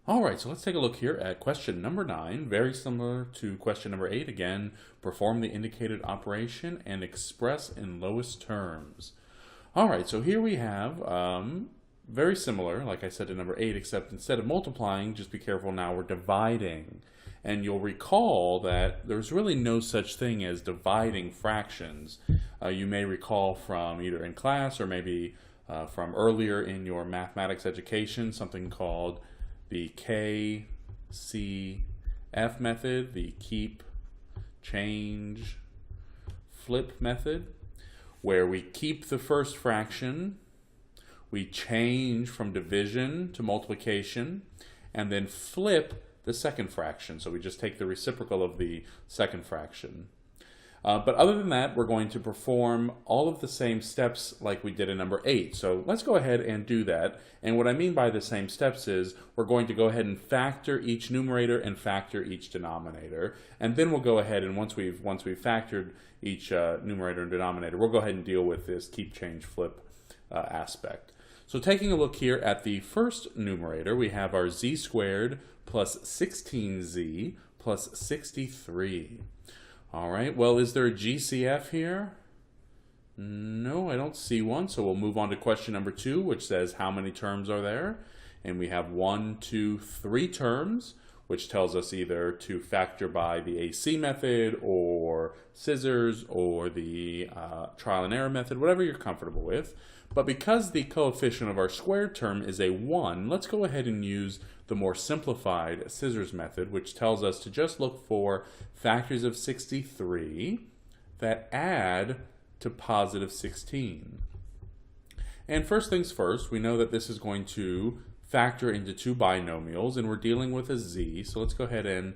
All right, so let's take a look here at question number 9. Very similar to question number 8. Again, perform the indicated operation and express in lowest terms. All right, so here we have very similar, like I said, to number 8, except instead of multiplying, just be careful now, we're dividing. And you'll recall that there's really no such thing as dividing fractions. You may recall from either in class or maybe from earlier in your mathematics education, something called the KCF method, the keep, change, flip method, where we keep the first fraction, we change from division to multiplication, and then flip the second fraction. So we just take the reciprocal of the second fraction. But other than that, we're going to perform all of the same steps like we did in number 8. So let's go ahead and do that. And what I mean by the same steps is we're going to go ahead and factor each numerator and factor each denominator. And then we'll go ahead and once we've factored each numerator and denominator, we'll go ahead and deal with this keep, change, flip aspect. So taking a look here at the first numerator, we have our z squared plus 16z plus 63. All right, well, is there a GCF here? No, I don't see one, so we'll move on to question number 2, which says how many terms are there? And we have 1, 2, 3 terms, which tells us either to factor by the AC method or scissors or the trial and error method, whatever you're comfortable with. But because the coefficient of our squared term is a 1, let's go ahead and use the more simplified scissors method, which tells us to just look for factors of 63 that add to positive 16. And first things first, we know that this is going to factor into two binomials, and we're dealing with a z, so let's go ahead and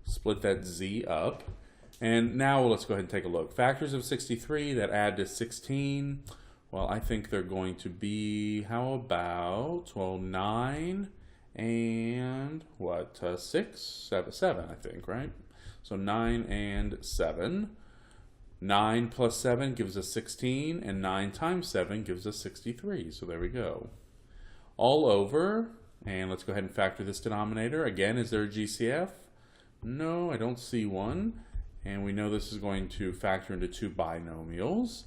split that z up. And now let's go ahead and take a look. Factors of 63 that add to 16, well, I think they're going to be, how about, well, 9 and what, 6, 7, I think, right? So 9 and 7. 9 plus 7 gives us 16, and 9 times 7 gives us 63. So there we go. All over, and let's go ahead and factor this denominator. Again, is there a GCF? No, I don't see one. And we know this is going to factor into two binomials.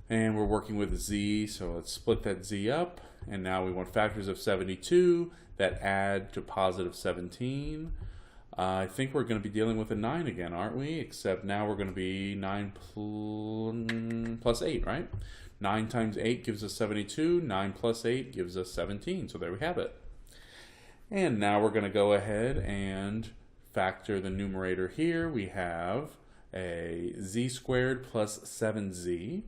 And we're working with z, so let's split that z up. And now we want factors of 72 that add to positive 17. I think we're going to be dealing with a 9 again, aren't we? Except now we're going to be 9 plus 8, right? 9 times 8 gives us 72. 9 plus 8 gives us 17. So there we have it. And now we're going to go ahead and factor the numerator here. We have a z squared plus 7z.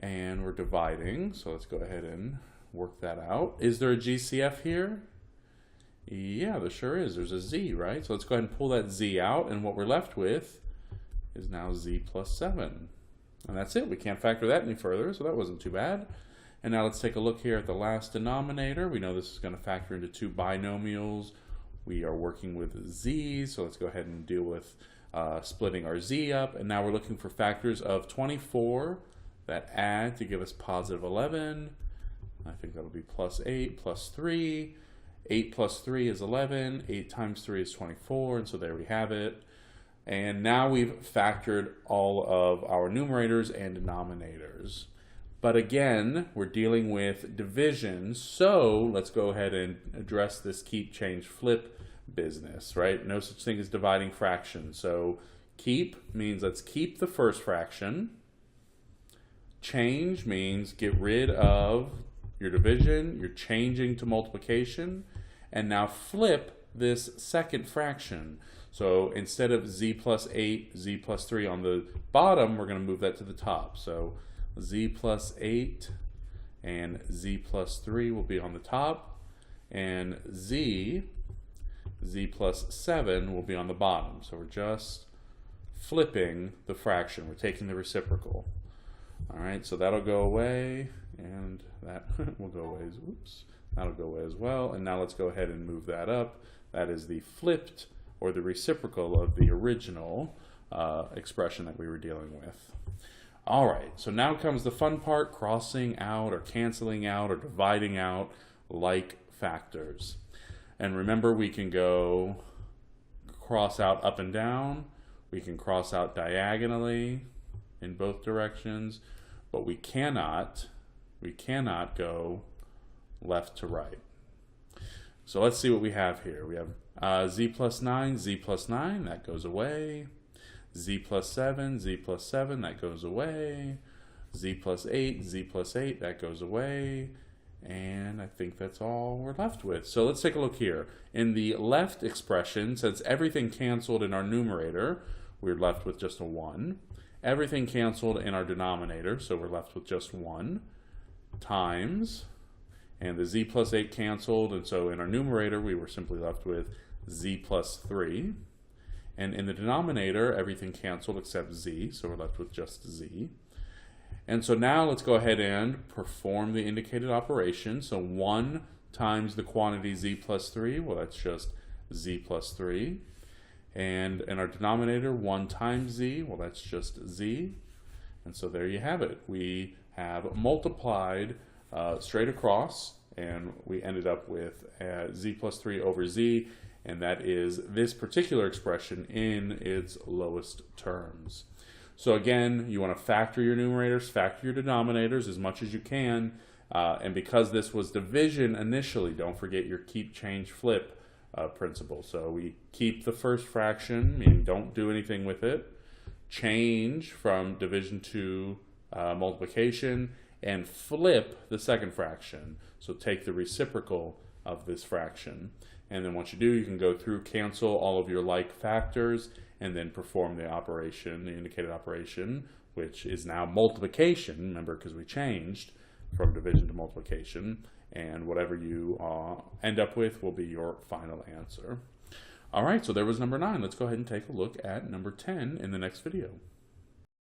And we're dividing. So let's go ahead and work that out. Is there a GCF here? Yeah, there sure is. There's a z, right? So let's go ahead and pull that z out, and what we're left with is now z plus 7. And that's it. We can't factor that any further, so that wasn't too bad. And now let's take a look here at the last denominator. We know this is going to factor into two binomials. We are working with z, so let's go ahead and deal with splitting our z up. And now we're looking for factors of 24 that add to give us positive 11. I think that'll be plus 8 plus 3. 8 plus 3 is 11, 8 times 3 is 24, and so there we have it. And now we've factored all of our numerators and denominators. But again, we're dealing with division, so let's go ahead and address this keep, change, flip business, right? No such thing as dividing fractions. So keep means let's keep the first fraction. Change means get rid of your division, you're changing to multiplication, and now flip this second fraction. So instead of z plus 8, z plus 3 on the bottom, we're going to move that to the top. So z plus 8 and z plus 3 will be on the top, and z plus 7 will be on the bottom. So we're just flipping the fraction. We're taking the reciprocal. All right, so that'll go away, and that will go away. Oops, that'll go away as well. And now let's go ahead and move that up. That is the flipped or the reciprocal of the original expression that we were dealing with. All right, so now comes the fun part, crossing out or canceling out or dividing out like factors. And remember, we can go cross out up and down. We can cross out diagonally in both directions, but we cannot go left to right. So let's see what we have here. We have z plus 9, that goes away. Z plus 7, that goes away. Z plus 8, that goes away. And I think that's all we're left with. So let's take a look here. In the left expression, since everything canceled in our numerator, we're left with just a 1. Everything canceled in our denominator, so we're left with just 1, times, and the z plus 8 canceled, and so in our numerator we were simply left with z plus 3. And in the denominator, everything canceled except z, so we're left with just z. And so now let's go ahead and perform the indicated operation. So 1 times the quantity z plus 3, well, that's just z plus 3. And in our denominator, 1 times z, well, that's just z. And so there you have it. We have multiplied straight across, and we ended up with z plus 3 over z, and that is this particular expression in its lowest terms. So again, you want to factor your numerators, factor your denominators as much as you can, and because this was division initially, don't forget your keep, change, flip principle. So we keep the first fraction, meaning don't do anything with it, change from division to multiplication, and flip the second fraction. So take the reciprocal of this fraction. And then once you do, you can go through, cancel all of your like factors, and then perform the operation, the indicated operation, which is now multiplication, remember, because we changed from division to multiplication, and whatever you end up with will be your final answer. All right, so there was number 9. Let's go ahead and take a look at number 10 in the next video.